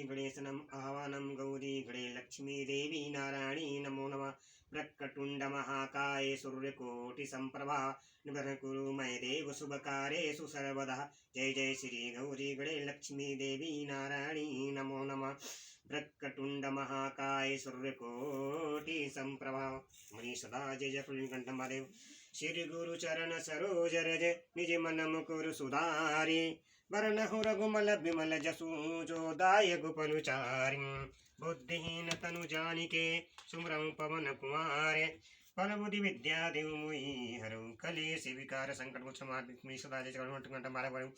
गणेशनम आह्वानम गौरी गणे लक्ष्मी देवी नारायणी नमो नमः। प्रकटुंड महाकाय सूर्यकोटि संप्रभा निभर कुरु मय देव शुभकार्येषु सर्वदा। जय जय श्री गौरी गणे लक्ष्मी देवी नारायणी नमो नमः। प्रकटुंड महाकाय सूर्यकोटि संप्रभा मणि सदा जय जय कंठ महादेव। श्री गुरु चरण सरोज रज निज मन मुकुर सुधारी। वरनहु रघुमल बिमल जसु जो दायक पनुचारि। बुद्धिहीन तनु जानिके सुमरं पवन कुमार। फल बुद्धि विद्या देव मोहि हरऊ कलेश विकार संकट मोक्ष सदा जय कंठ महादेव।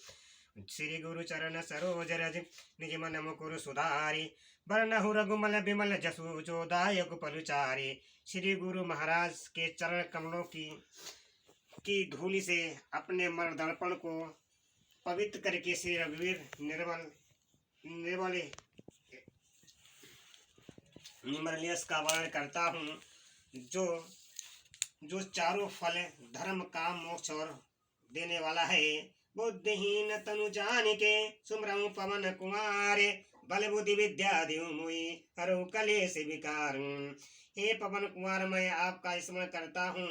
श्री गुरु चरण सरोज रज निज मन मुकुर सुधारी। वरनहु रघुमल बिमल जसु जो दायक पनुचारि। श्री गुरु महाराज के चरण कमलों की धूलि से अपने मन दर्पण को पवित्र करके श्री रघुवीर निर्मलेश का वर्णन करता हूँ, जो चारों फल धर्म काम मोक्ष और देने वाला है। बुद्धिहीन तनु जानिके सुमरं पवन कुमार। बल बुद्धि विद्या देव मोहि हरऊ कलेश विकार। हे पवन कुमार, मैं आपका स्मरण करता हूँ।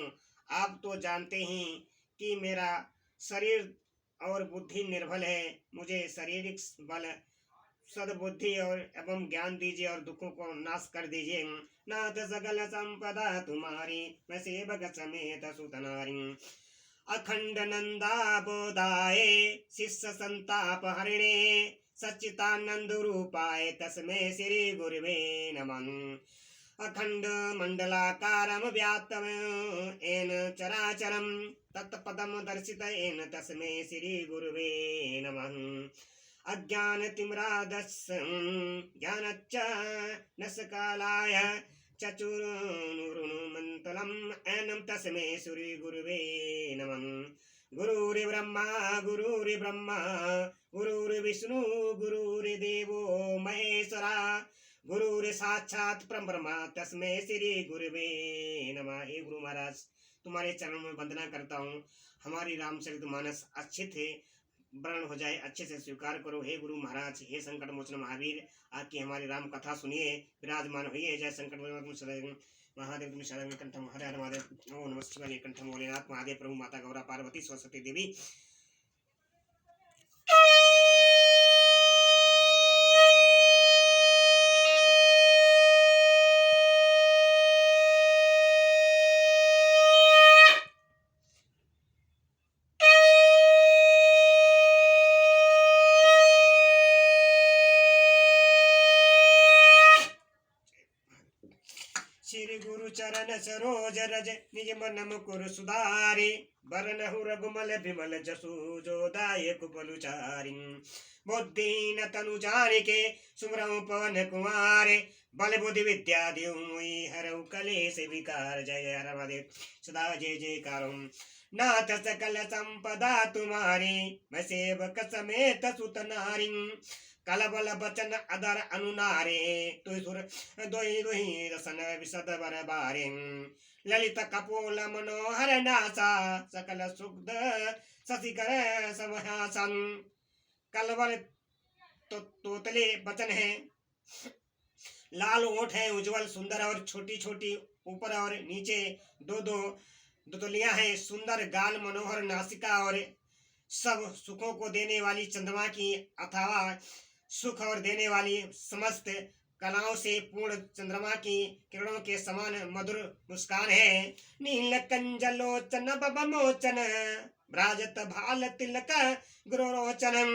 आप तो जानते ही कि मेरा शरीर और बुद्धि निर्बल है। मुझे शारीरिक बल सद्बुद्धि और एवं ज्ञान दीजिए और दुखों को नाश कर दीजिए। नाथ सकल संपदा तुम्हारी, मैं सेवक समेत सुत नारी। अखंड नंदा बोधाय शिष्य संताप हरिणे। सच्चिदानंद रूपाय तस्मै श्री गुरुवे नमः। अखंड मंडलाकारं व्याप्तं येन चराचरं तत्पदं दर्शितेन तस्मै श्री गुरुवे नमः। अज्ञानतिमिरान्धस्य ज्ञानञ्जनशलाकया चक्षुरुन्मीलितं येन तस्मै श्री गुरुवे नमः। गुरुर्ब्रह्मा गुरुर्विष्णु गुरुर्देवो महेश्वरा। गुरुर साक्षात परब्रह्म तस्मै श्री गुरुवे नमः। हे गुरु महाराज, तुम्हारे चरणों में वंदना करता हूँ। हमारी रामचरितमानस अच्छे थे वर्ण हो जाए, अच्छे से स्वीकार करो। हे गुरु महाराज, हे संकट मोचन महावीर, आके हमारी राम कथा सुनिए, विराजमान होइए। जय संकट महादेव तुम शरण कंठम हरे हर महादेव। ओम नमः शिवाय कंठम भोलेनाथ महादेव प्रभु माता गौरा पार्वती सरस्वती देवी। श्री गुरु चरण सरोज रज निज मन मुकुर सुधारी। वरनहु रघुमल बिमल जसु जो दायक पनुचारि। बुद्धिहीन तनु जानिके सुमरं पवन कुमार। बल बुद्धि विद्या देव मोहि हरऊ कलेश विकार। जय हर महादेव सदा जय जयकारो। नाथ सकल संपदा तुम्हारी, मैं सेवक समेत सुत नारी। कलबल बचन अदर अनुनारे, तुई सुर दोहि दोहि रसन विशद बर बारे। ललित कपोल मनोहर नासा, सकल सुग्ध शशिकर समहासन। कलबल तोतले बचन है, लाल ओठ है उज्जवल सुंदर और छोटी छोटी ऊपर और नीचे दो दो दुतलियां हैं। सुंदर गाल, मनोहर नासिका और सब सुखों को देने वाली चंद्रमा की अथवा सुख और देने वाली समस्त कलाओं से पूर्ण चंद्रमा की किरणों के समान मधुर मुस्कान है। नील कंजलोचन बबमोचन भ्राजत भाल तिलक गुरोचनम।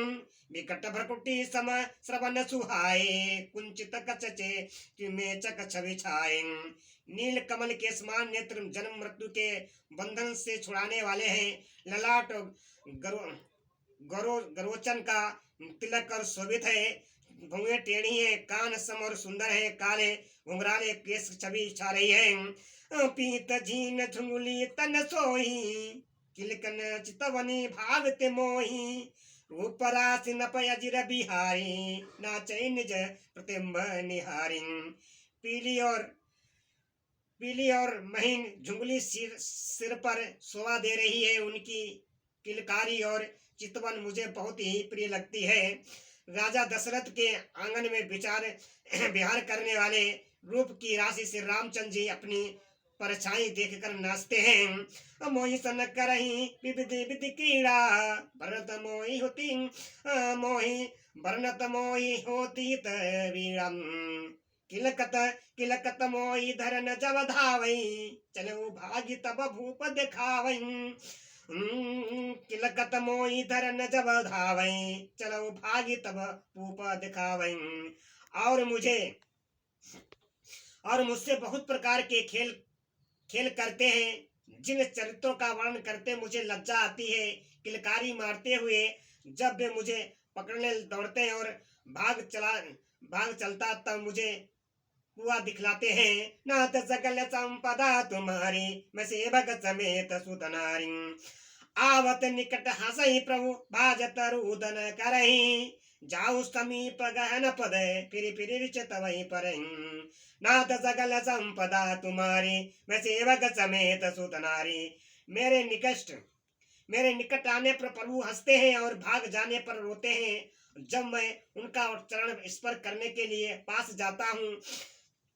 विकट भ्रकुटी सम श्रवण सुहाए, कुंचित कचचे में चक छवि छाए। नील कमल के समान नेत्र जन्म मृत्यु के बंधन से छुड़ाने वाले हैं। ललाट गरोचन का तिलक और शोभित है। भुएं टेढ़ी है, कान सम और सुंदर है। काले घुंघराले केश छवि छा रही है। पीत झीन झुंगुली तन सोही, किलकन चितवनी भागते मोही। रूपरासि नपयजिर बिहारी, नाचै निज प्रतिम्ब निहारी। पीली और महीन झुंगली सिर पर शोभा दे रही है। उनकी किलकारी और चितवन मुझे बहुत ही प्रिय लगती है। राजा दशरथ के आंगन में विहार करने वाले रूप की राशि से रामचंद्र जी अपनी परछाई देखकर नाचते हैं। मोहि सन करही विविधि विधि कीड़ा, भरत मोहि होती मोहि भरनत मोहि होती तवीरम। किलकत किलकत मोहि धरन जब धावई, चलो भागी तब भूप दिखावई। किलकत मोहि धरन जब धावई, चलो भागी तब भूप दिखावई। और मुझे और मुझसे बहुत प्रकार के खेल खेल करते हैं। जिन चरित्रों का वर्णन करते मुझे लज्जा आती है। किलकारी मारते हुए जब वे मुझे पकड़ने दौड़ते हैं और भाग चलता तब मुझे कुआ दिखलाते हैं। नाथ सकल संपदा तुम्हारी, मैं सेवक समेत सुत नारी। आवत निकट हसई प्रभु, भाजत रुदन करही। जाऊ समीप गहन पद, फिर रिचत वही पर। नाथ सकल संपदा तुम्हारी, मैं सेवक समेत सुत नारी। मेरे निकट आने पर प्रभु हंसते हैं और भाग जाने पर रोते हैं। जब मैं उनका चरण स्पर्श करने के लिए पास जाता हूँ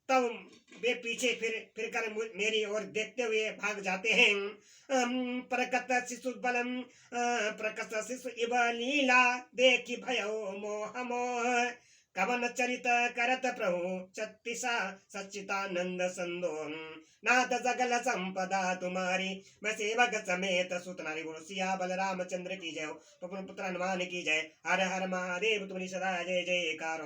तब वे पीछे फिर कर मेरी ओर देखते हुए भाग जाते हैं। प्रकट शिशु बलम प्रकट शिशु इव लीला, देखी भयो मोह मोह। कवन चरित करत प्रभु, छत्तीसा सच्चिदानंद संदोह। नाथ सकल संपदा तुम्हारी, मैं सेवक समेत सुत नारी। बोलो सिया बलरामचंद्र की जय। पवन पुत्र हनुमान की जय। हर हर महादेव तुम्हारी सदा जय जयकार।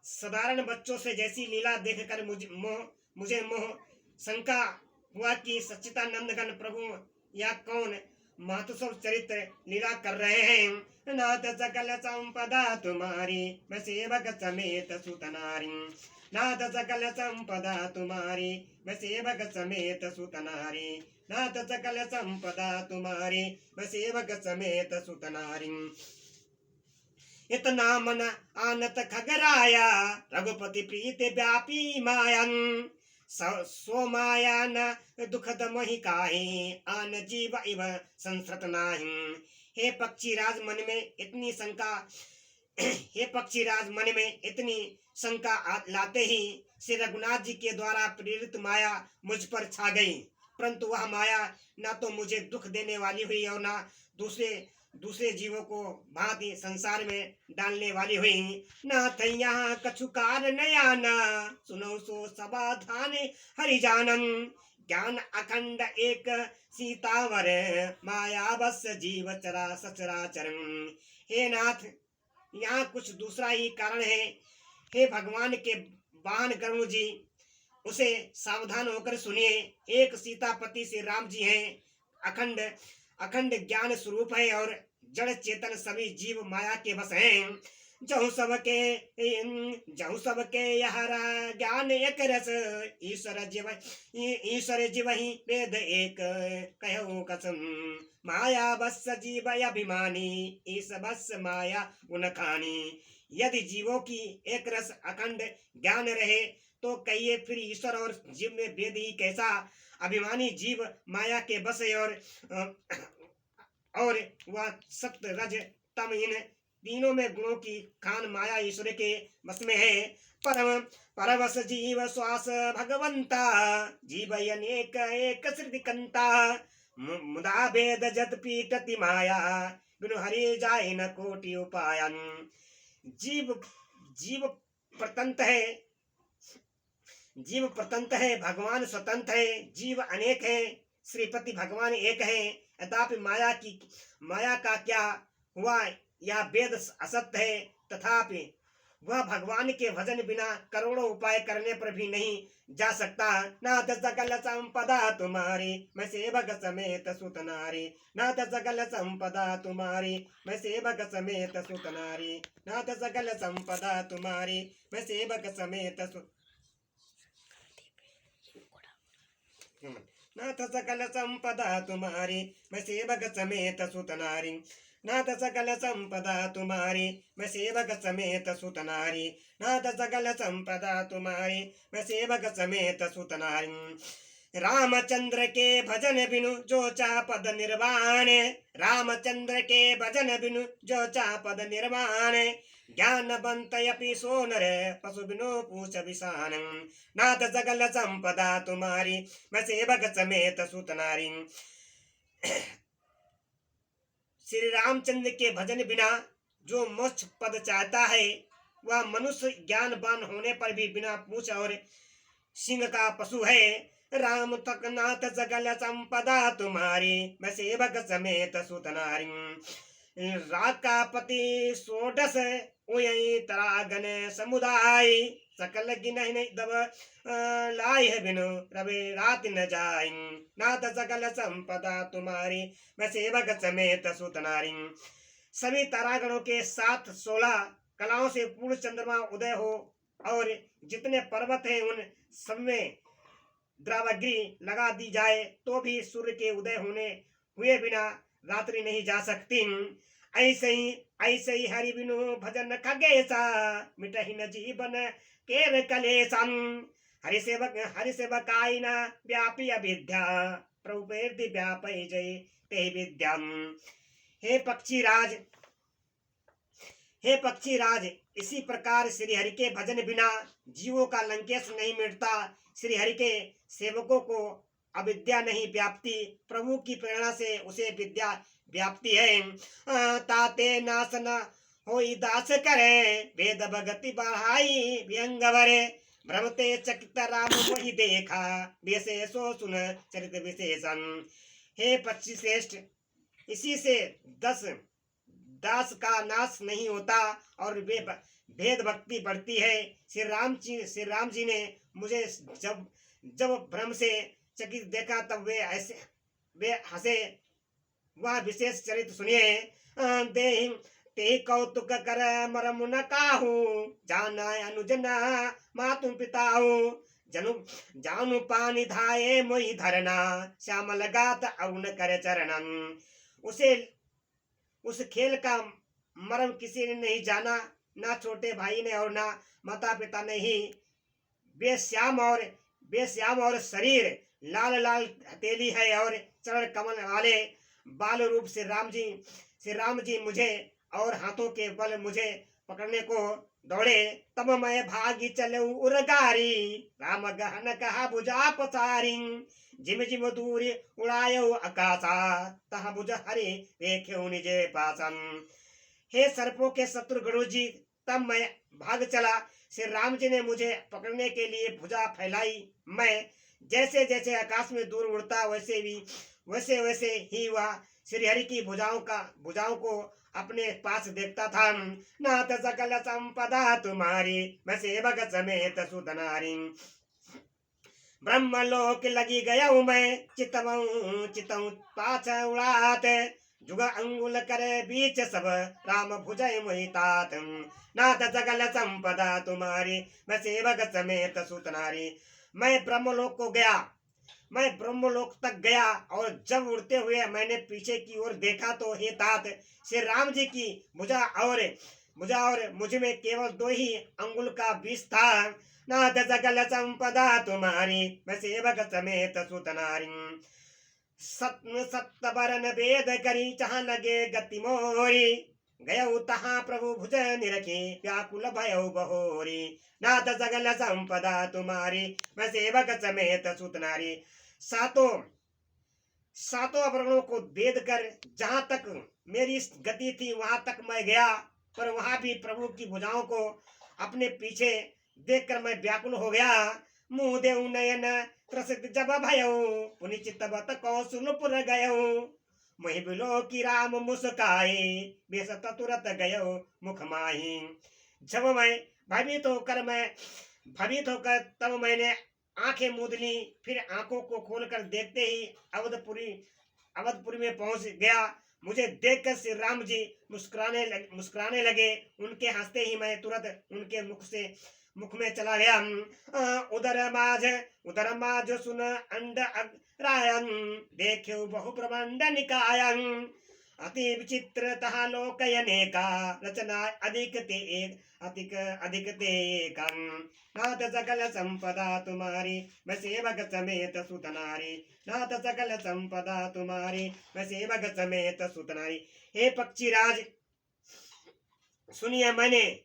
साधारण बच्चों से जैसी लीला देखकर मुझे मोह शंका हुआ कि सच्चिदानंदगण प्रभु या कौन महत्सव चरित्र लीला कर रहे हैं। नाथ सकल संपदा तुम्हारी, मैं सेवक समेत सुत नारी। नाथ सकल संपदा तुम्हारी, मैं सेवक समेत सुत नारी। नाथ सकल संपदा तुम्हारी, मैं सेवक समेत सुत नारी। इतना मन आनत खगराया, रघुपति प्रीति व्यापी मायन। सो माया न दुखद मोहि काहि, आन जीव इव संसृत नाहि। हे पक्षीराज मन में इतनी शंका हे पक्षीराज मन में इतनी शंका लाते ही श्री रघुनाथ जी के द्वारा प्रेरित माया मुझ पर छा गई। परंतु वह माया ना तो मुझे दुख देने वाली हुई और ना दूसरे जीवों को भांति संसार में डालने वाली हुई। नाथ यहाँ कछुकार नयाना, सुनो सो समाधान हरि जानन। ज्ञान अखंड एक सीतावर, माया बस जीव चरा सचराचरम। हे नाथ, यहाँ कुछ दूसरा ही कारण है। हे भगवान के वाहन गरुड़ जी, उसे सावधान होकर सुनिए। एक सीतापति से राम जी हैं। अखंड ज्ञान स्वरूप है और जड़ चेतन सभी जीव माया के बस हैं। जहु सबके यहरा ज्ञान एक रस, ईश्वर जीव ही वेद एक कहो कसम। माया बस जीव अभिमानी, ईस बस माया गुण खानी। यदि जीवों की एक रस अखंड ज्ञान रहे तो कहिए फिर ईश्वर और जीव में भेद ही कैसा। अभिमानी जीव माया के बस है और वह सप्त रज तम इन तीनों में गुणों की खान माया ईश्वर के बस में है। परवश जीव श्वास भगवंता, जीव अनेक एक श्रुतिकंता। मुदा भेद जत पीटति माया, बिनु हरि जाय न कोटि उपायन। जीव प्रतंत है, भगवान स्वतंत्र है। जीव अनेक है, श्रीपति भगवान एक है। अतः माया का क्या हुआ, यह वेद असत्य है। तथापि वह भगवान के भजन बिना करोड़ों उपाय करने पर भी नहीं जा सकता। नाथ सकल संपदा तुम्हारी, मैं सेवक समेत सुत नारी। नाथ सकल संपदा तुम्हारी, मैं सेवक समेत सुत नारी। नाथ सकल संपदा तुम्हारी, मैं सेवक समेत सुत नाथ सकल संपदा तुम्हारी, मैं सेवक समेत सुत नारी। नाथ सकल संपदा तुम्हारी, मैं सेवक समेत सुत नारी। नाथ सकल संपदा तुम्हारी, मैं सेवक समेत सुत नारी। रामचंद्र के भजन बिनु जो चा पद निर्वाण, रामचंद्र के भजन बिनु जो चा पद निर्वाण, ज्ञानवंत अपि सो नर पशु बिनु पूछ विषाण, नाथ सकल संपदा तुम्हारी मैं सेवक समेत सुत नारी। श्री रामचंद्र के भजन बिना जो मोक्ष पद चाहता है वह मनुष्य ज्ञानवान होने पर भी बिना पूछ और सिंह का पशु है। राम तक नाथ सकल संपदा तुम्हारी मैं सेवक समेत सुत नारी। राग का पति षोडश उयई तरागन समुदाय, सकल गिनहि दब लाय बिनु रवि रात न जाई, नाथ सकल संपदा तुम्हारी मैं सेवक समेत सुत नारी। सभी तारागणों के साथ 16 कलाओं से पूर्ण चंद्रमा उदय हो और जितने पर्वत हैं उन सब में द्रावग्री लगा दी जाए तो भी सूर्य के उदय होने हुए बिना रात्रि नहीं जा सकती। ऐसे ही हरि बिनु भजन खगेसा मिटहि न जीवन केर कलेसन, हरि सेवक आईना व्यापी अविद्या प्रभु व्यापय जय ते विद्या। हे पक्षी राज इसी प्रकार श्री हरि के भजन बिना जीवों का लंकेश नहीं मिटता। श्री हरि के सेवकों को अविद्या नहीं व्याप्ति, प्रभु की प्रेरणा से उसे विद्या व्याप्ति है। ताते नाश न होई दास करे, वेद भगति बढ़ाई व्यंगवरे, भ्रमते चकित राम मोहि देखा, विशेषो सुन चरित विशेषण। हे पक्षी श्रेष्ठ इसी से 10 दास का नाश नहीं होता और वे भेद भक्ति बढ़ती है। श्री राम जी ने मुझे जब भ्रम से चकित देखा तब वे हंसे। वह विशेष चरित्र सुनिए। ते कौतुक कर मरम न काहू, जाना अनुजना मातु पिताऊ, जानू पानी धाये मोहि धरना, श्यामल गात अरुण कर चरणन। उस खेल का मर्म किसी ने नहीं जाना, ना छोटे भाई ने और ना माता पिता ने ही। वे श्याम और शरीर लाल लाल हथेली है और चरण कमल वाले बाल रूप से राम जी मुझे और हाथों के बल मुझे पकड़ने को दौड़े। तब मैं भागी चले उरगारी, राम गहन कहा भुजा पसारी, जिम जिम दूरी उड़ायो आकाशा, तह भुज हरि देख्यो निजे पासन। हे सर्पों के शत्रु गरुड़ जी तब मैं भाग चला। श्री राम जी ने मुझे पकड़ने के लिए भुजा फैलाई। मैं जैसे जैसे आकाश में दूर उड़ता वैसे ही वह श्री हरि की भुजाओं को अपने पास देखता था। नाथ सकल संपदा तुम्हारी मैं सेवक समेत सुत नारी, ब्रह्मलोक लगी गया हूँ मैं, चितऊ पाछ उड़ात, जुग अंगुल करे बीच सब राम भुजय मोहितात, नाथ सकल संपदा तुम्हारी मैं सेवक समेत सुत नारी। मैं ब्रह्मलोक तक गया और जब उड़ते हुए मैंने पीछे की ओर देखा तो हे तात, श्री राम जी की भुजा और मुझ में केवल 2 ही अंगुल का बीच था। नाथ सकल संपदा तुम्हारी मैं सेवक समेत सुत नारी, सत्य बरन वेद करी चाह लगे गति मोरी, गयऊ तहाँ प्रभु भुज निरखी व्याकुल भयऊ बहोरी, नाथ सकल संपदा तुम्हारी मैं सेवक समेत सुत नारी। सातों अवरणों को भेद कर जहां तक मेरी गति थी वहां तक मैं गया, पर वहां भी प्रभु की भुजाओं को अपने पीछे देखकर मैं व्याकुल हो गया। मुँह देऊ नयन त्रसित जब भयऊ, पुनि चित्तवत कौशलपुर गयऊ, मोहि बिलो की राम मुस्काए, बेसत तुरत गयो मुख माही। जब मैं भयभीत होकर तब मैंने आंखें मूंद ली, फिर आंखों को खोलकर देखते ही अवधपुरी में पहुंच गया। मुझे देखकर श्री राम जी मुस्कुराने लगे। उनके हंसते ही मैं तुरंत उनके मुख में चला गया। उदर माज सुन अंड रायन, देख्यो बहु प्रबंड निकायन, अति विचित्रतः लोकयनेका रचना अधिक ते एक अधिक ते एकं नाथ सकल संपदा तुम्हारी मैं सेवक समेत सुत नारी नाथ सकल संपदा तुम्हारी मैं सेवक समेत सुत नारी। हे पक्षीराज सुनिए, मैंने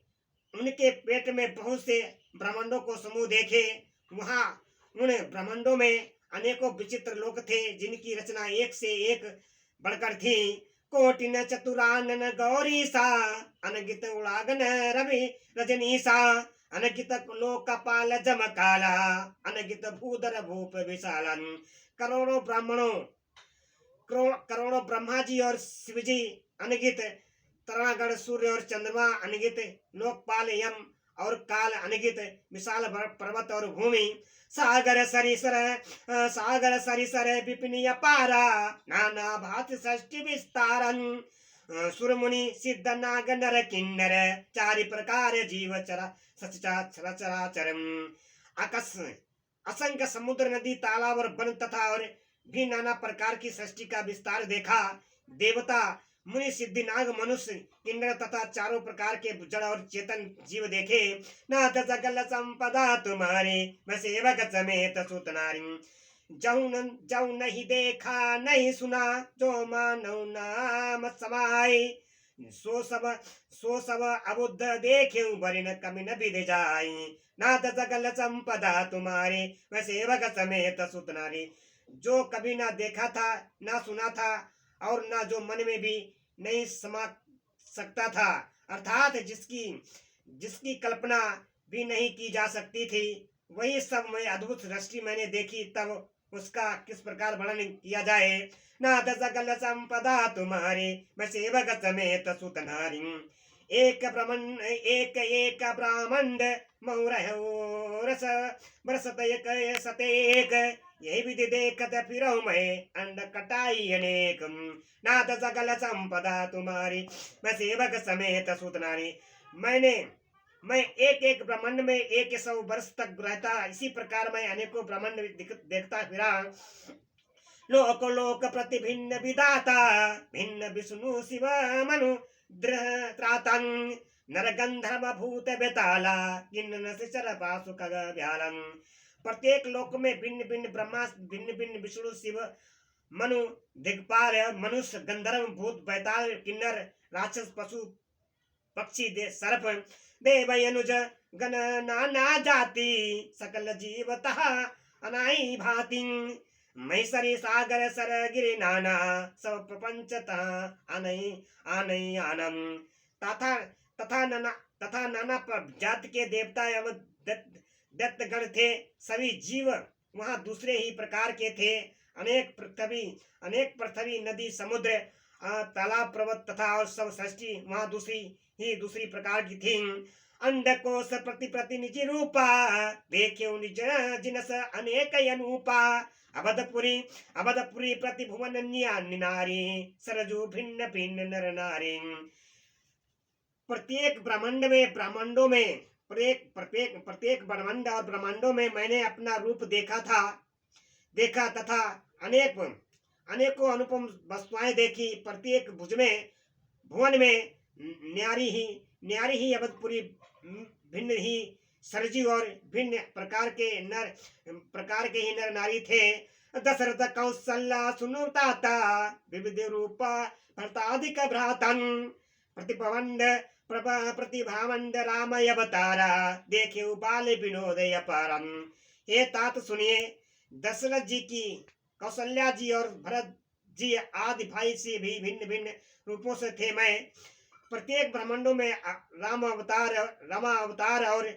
उनके पेट में बहुत से ब्रह्मांडों को समूह देखे। वहां उन ब्रह्मांडों में अनेकों विचित्र लोक थे जिनकी रचना एक से एक बढ़कर थी। कोटिन चतुरानन गौरी सा अनगित उड़ागन रवि रजनी सा अनगित लोकपाल जमकाला अनगित भूधर भूप विशालन। करोड़ों ब्राह्मणों करोड़ों ब्रह्मा जी और शिव जी अनगित, तरागण सूर्य और चंद्रमा अनगित, लोकपाल यम और काल अनगित, विशाल पर्वत और भूमि, सागर सरिसर विपिन अपारा नाना भांति षष्टि विस्तारन। सुरमुनि सिद्ध नाग नर किन्नर चारि प्रकार जीव चरा सचराचरम। आकाश असंख्य समुद्र नदी तालाब और वन तथा और भी नाना प्रकार की सृष्टि का विस्तार देखा। देवता मुनि सिद्धि नाग मनुष्य किन्नर तथा चारों प्रकार के जड़ और चेतन जीव देखे। नाथ सकल संपदा तुम्हारे मैं सेवक समेत सुत नारी। जौ नहीं देखा नहीं सुना जो मानव नाम समाए सो सब अबुद्ध देखे बरिन कमी न विध जाई। नाथ सकल संपदा तुम्हारे मैं सेवक समेत सुत नारी। जो कभी ना देखा था ना सुना था और ना जो मन में भी नहीं समा सकता था, अर्थात जिसकी कल्पना भी नहीं की जा सकती थी, वही सब में अद्भुत सृष्टि मैंने देखी, तब उसका किस प्रकार वर्णन किया जाए। नाथ सकल संपदा तुम्हारे मैं सेवक समेत सुत नारी। एक ब्राह्मंड मौरस बरसत एक सतेक यही विधि देखत फिरहु मैं अंड कटाई अनेक। नाथ सकल संपदा तुम्हारी मैं सेवक समेत सुत नारी। मैं एक ब्रह्मांड में 100 वर्ष तक रहता, इसी प्रकार मैं अनेकों ब्रह्मांड देखता फिरा। लोक लोक प्रति भिन्न विधाता भिन्न विष्णु शिव मनु त्रातन नर गंधर्व भूत बेताला किन्नर शिशर पासु खग व्यालम। प्रत्येक लोक में भिन्न भिन्न ब्रह्मा, भिन्न भिन्न विष्णु शिव मनु दिग्पाल मनुष्य गंधर्व भूत बैताल किन्नर राक्षस पशु पक्षी सर्प देव अनुज गण नाना जाति सकल जीवतः अनाई भाति। मैसरी सागर सर गिरि नाना सब प्रपंचतः अनई आनई आनम। तथा नाना जाति के देवता एवं दैत्यगण थे। सभी जीव वहाँ दूसरे ही प्रकार के थे। अनेक पृथ्वी नदी समुद्र तालाब पर्वत तथा और सब सृष्टि वहाँ दूसरी प्रकार की थी। अंडकोश प्रति निज रूपा देखे निज जिनस अनेक अनूपा। अवधपुरी प्रति भुवन नारी सरजू भिन्न भिन्न नर नारी। प्रत्येक ब्रह्मांडों में प्रत्येक ब्रह्मांड और ब्रह्मांडों में मैंने अपना रूप देखा तथा अनेकों अनुपम वस्तुएं देखी। प्रत्येक भुवन में न्यारी ही अवधपुरी भिन्न ही सरजी और भिन्न प्रकार के ही नर नारी थे। दशरथ कौशल्या सुनुताता विविध रूप भरताधिक भ्रातन प्रतिभावंड राम अवतारा देखे बाल विनोदय परम। हे तात सुनिए, दशरथ जी की कौशल्या जी और भरत जी आदि भाई से भी भिन्न भिन्न रूपों से थे। मैं प्रत्येक ब्रह्मांडों में रामा अवतार और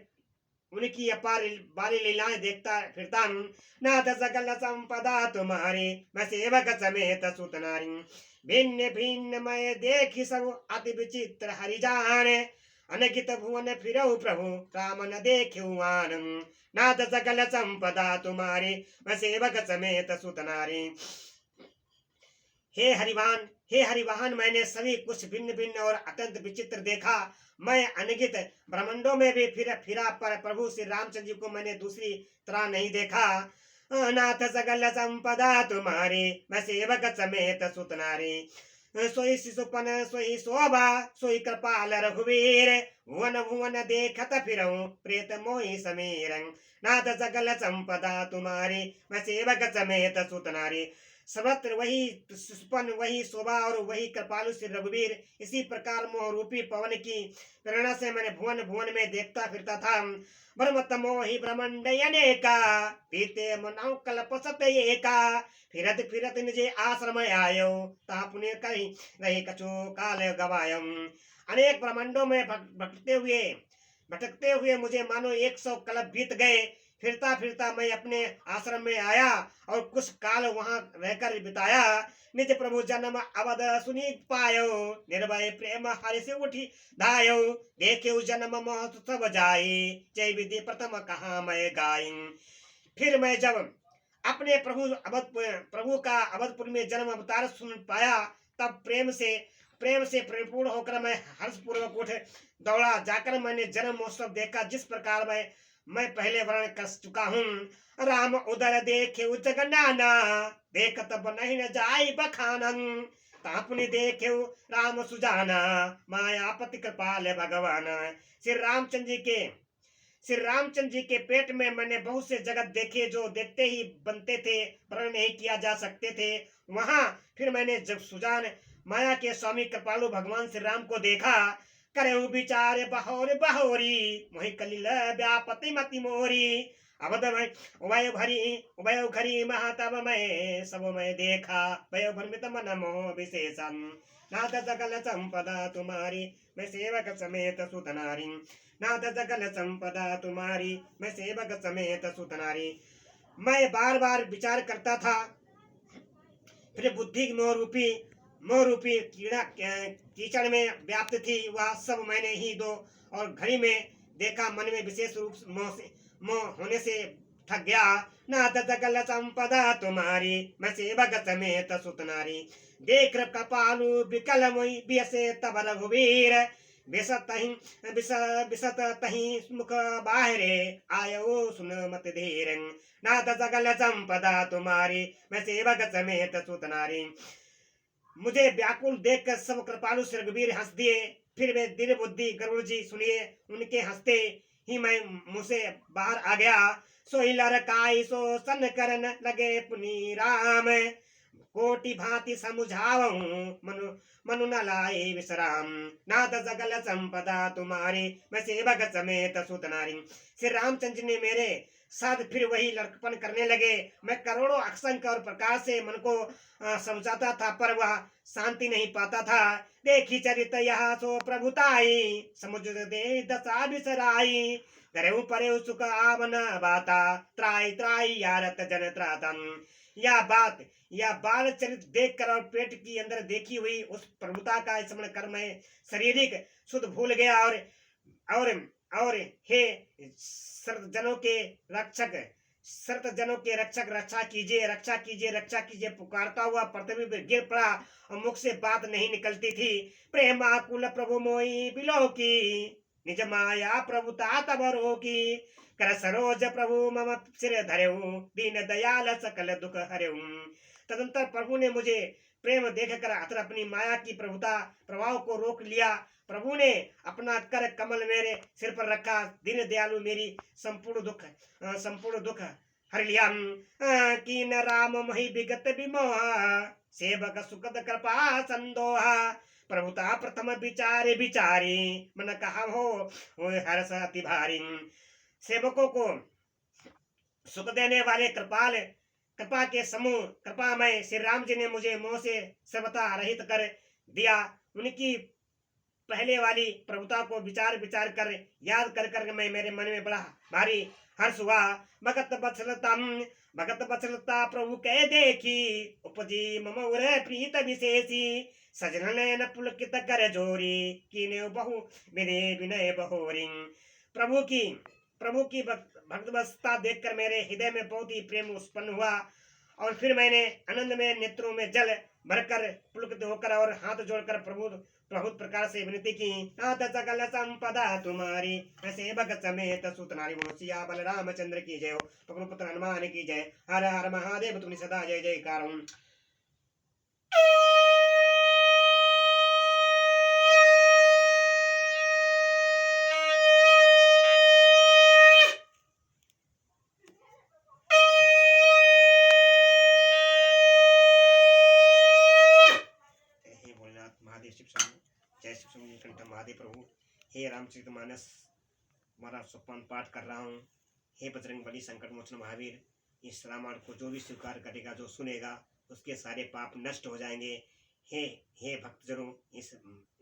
उनकी अपार बाली लीलाएं देखता फिरता हूँ। नाथ सकल संपदा तुम्हारी मैं सेवक समेत सुत नारी। भिन्न भिन्न मैं देखी सब अति विचित्र हरिजान अनगित भुवन फिरऊ प्रभु राम न देखियो आनंद। नाथ सकल संपदा तुम्हारी मैं सेवक समेत सुत नारी। हे हरिवाहन मैंने सभी कुछ भिन्न भिन्न और अत्यंत विचित्र देखा। मैं अनगित ब्रह्मांडों में भी फिरा पर प्रभु श्री रामचंद्र जी को मैंने दूसरी तरह नहीं देखा। नाथ सकल संपदा तुम्हारी मैं सेवक समेत सुत नारी। सोई शिशुपन सोई शोभा सोई कृपाल रघुवीर भुवन भुवन देखत फिरऊं प्रेत मोहि समीर नाथ सकल संपदा तुम्हारी मैं सेवक समेत सुत नारी सर्वत्र वही सुपन वही शोभा और वही कृपालु श्री रघुवीर। इसी प्रकार मोह रूपी पवन की प्रेरणा से मैंने भुवन भुवन में देखता फिरता था। ब्रह्मत मोहि ब्रह्मंड अनेका पीते मनाउ कल्प सत एका फिरत फिरत निजे आश्रम आयो तापुने कहीं रही कछु काल गवायो। अनेक ब्रह्मांडों में भटकते हुए मुझे मानो 100 कल्प बीत गए। फिरता फिरता मैं अपने आश्रम में आया और कुछ काल वहां रहकर बिताया। निज प्रभु जन्म अवध सुनी पायो निर्भय प्रेम हरि से उठी धायो देखे जन्म महोत्सव जाए जय विधि प्रथम कहा मैं गाई। फिर मैं जब अपने प्रभु का अवधपुर में जन्म अवतार सुन पाया तब प्रेम से परिपूर्ण होकर मैं हर्षपूर्वक उठ दौड़ा जाकर मैंने जन्म महोत्सव देखा जिस प्रकार मैं पहले वर्णन कर चुका हूँ। राम उदर देखे जगनाना देखत नहीं न जाय बखानन तापुनि देखे राम सुजाना मायापति कृपाल भगवान। श्री रामचंद्र जी के पेट में मैंने बहुत से जगत देखे जो देखते ही बनते थे वर्णन नहीं किया जा सकते थे। वहां फिर मैंने जब सुजान माया के स्वामी कृपालु भगवान श्री राम को देखा करे विचार बहोर बहोरी मोहि कलिल व्यापति मति मोरी अवध उभय घरी महातव मैं सब मैं देखा भय भ्रमित मन मोह विशेषम नाथ सकल संपदा तुम्हारी मैं सेवक समेत सुत नारी नाथ सकल संपदा तुम्हारी मैं सेवक समेत सुत नारी। मैं बार बार विचार करता था फिर बुद्धि मोह रूपी कीचड़ में व्याप्त थी वह सब मैंने ही दो और घड़ी में देखा मन में विशेष रूप मोह होने से थक गया। नाथ सकल संपदा तुम्हारी मैं सेवक समेत सुत नारी देख कपालु विकल मोहि बियसे तब रघुवीर बिसत तही मुख बाहरे आयो सुन मत धीर नाथ सकल संपदा तुम्हारी मैं सेवक समेत सुत नारी। मुझे व्याकुल देखकर सब कृपालु श्री रघुवीर हंस दिए। फिर वे दीर्घ बुद्धि गरुड़ जी सुनिए उनके हंसते ही मैं मुंह से बाहर आ गया। सोई लरकाई सो सन करन लगे पुनि राम कोटि भांति समुझाऊं मनु न लाए विश्राम नाथ सकल संपदा तुम्हारी मैं सेवक समेत सुत नारी। श्री रामचंद्र ने मेरे साथ फिर वही लड़कपन करने लगे। मैं करोड़ों अक्षंक और प्रकार से मन को समझाता था पर वह शांति नहीं पाता था। देखी चरित यह सो प्रभुताई समुझ दे दशा बिसराई करे परे सुख आवन बाता त्राई त्राई यारत जन त्रातन। यह बाल चरित देख कर और पेट की अंदर देखी हुई उस प्रभुता का स्मरण कर मैं शारीरिक शुद्ध भूल गया और हे सर्त जनों के रक्षक रक्षा कीजिए पुकारता हुआ पृथ्वी पर गिर पड़ा और मुख से बात नहीं निकलती थी। प्रेमाकुल प्रभु मोई बिलो की निज माया प्रभुता तब रोकी कर सरोज प्रभु मम सिर धरेऊ दीन दयाल सकल दुख हरेऊ। तदंतर प्रभु ने मुझे प्रेम देखकर अतर अपनी माया की प्रभुता प्रभाव को रोक लिया। प्रभु ने अपना कर कमल मेरे सिर पर रखा दीन दयालु मेरी संपूर्ण दुख हर लिया। कीन राम मही विगत विमोह सेवक सुखद कृपा संदोहा प्रभुता प्रथम विचारी मन कहा हो हर्ष अति भारी। सेवकों को सुख देने वाले कृपा के समूह कृपामय श्री राम जी ने मुझे मोह से सर्वथा रहित कर दिया। उनकी पहले वाली प्रभुता को विचार कर याद कर मैं मेरे मन में बड़ा भारी हर्ष हुआ। भगत बत्सलता प्रभु कह देखी उपजी मम उर प्रीत विशेषी सजन पुलकित कर जोरी कीने बहु विनय बहोरी। प्रभु की भक्तवस्था देखकर मेरे हृदय में बहुत ही प्रेम उत्पन्न हुआ और फिर मैंने आनंद में नेत्रों में जल भरकर पुलकित होकर और हाथ जोड़कर प्रभु बहुत प्रकार से विनती की। नाथ सकल संपदा तुम्हारी मैं सेवक समेत सुत नारी। बोलो सिया बल रामचंद्र की जय हो पवन पुत्र हनुमान की जय। हर हर महादेव तुम्हें सदा जय जयकार। रामचरितमानस हमारा सोपान पाठ कर रहा हूँ। हे बजरंगबली संकट मोचन महावीर, इस रामायण को जो भी स्वीकार करेगा, जो सुनेगा, उसके सारे पाप नष्ट हो जाएंगे। हे भक्तजनों, इस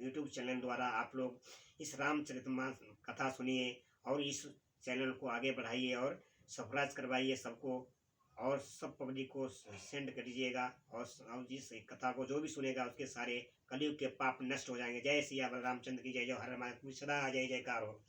यूट्यूब चैनल द्वारा आप लोग इस रामचरितमानस कथा सुनिए और इस चैनल को आगे बढ़ाइए और सब्सक्राइब करवाइए सबको, और सब पब्लिक को सेंड कर दीजिएगा। और इस कथा को जो भी सुनेगा उसके सारे कलयुग के पाप नष्ट हो जाएंगे। जय सिया बलरामचंद्र की जय। जो हर हमारे सदा जय जयकार हो।